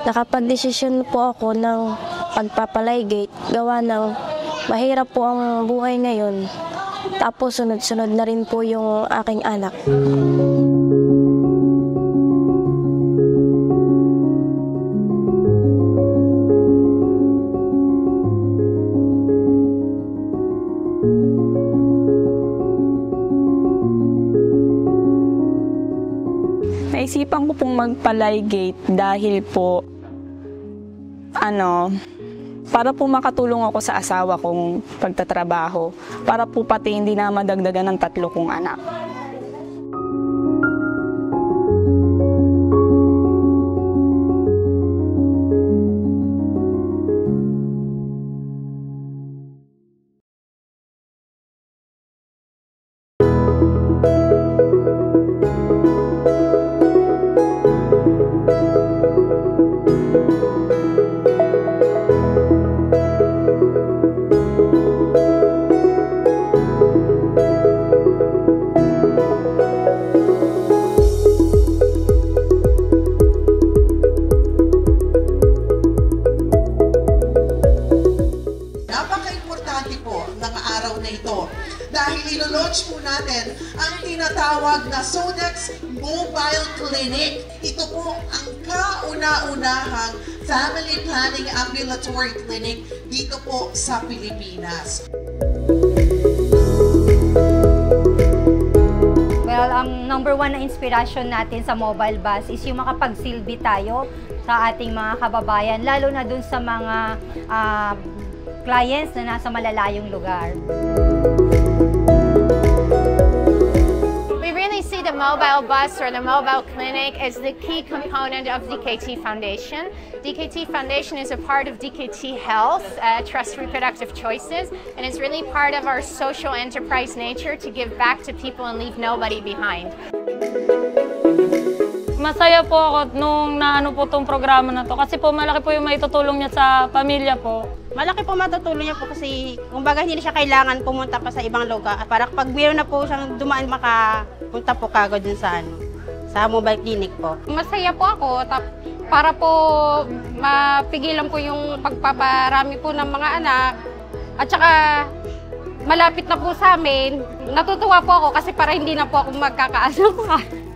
Nakapagdesisyon po ako ng pagpapalaygate, gawa ng mahirap po ang buhay ngayon. Tapos sunod-sunod na rin po yung aking anak. Naisipan ko pong magpalaygate dahil po, para po makatulong ako sa asawa kong pagtatrabaho, para po pati hindi na madagdagan ng 3 kong anak. Dahil ilo-launch po natin ang tinatawag na SODEX Mobile Clinic. Ito po ang kauna-unahang family planning ambulatory clinic dito po sa Pilipinas. Well, ang number 1 na inspirasyon natin sa mobile bus is yung makapagsilbi tayo sa ating mga kababayan, lalo na dun sa mga clients na nasa malalayong lugar. We really see the mobile bus or the mobile clinic as the key component of DKT Foundation. DKT Foundation is a part of DKT Health, Trust Reproductive Choices, and it's really part of our social enterprise nature to give back to people and leave nobody behind. Masaya po ako nung naano po tong programa na to kasi po malaki po yung maitutulong niya sa pamilya po. Malaki po matutulong niya po kasi kumbaga hindi na siya kailangan pumunta pa sa ibang lugar. Para pag mayroon na po siyang dumaan makapunta po kagad dun sa sa mobile clinic po. Masaya po ako para po mapigilan po yung pagpaparami po ng mga anak at saka malapit na po sa amin. Natutuwa po ako kasi para hindi na po ako magkakaanak.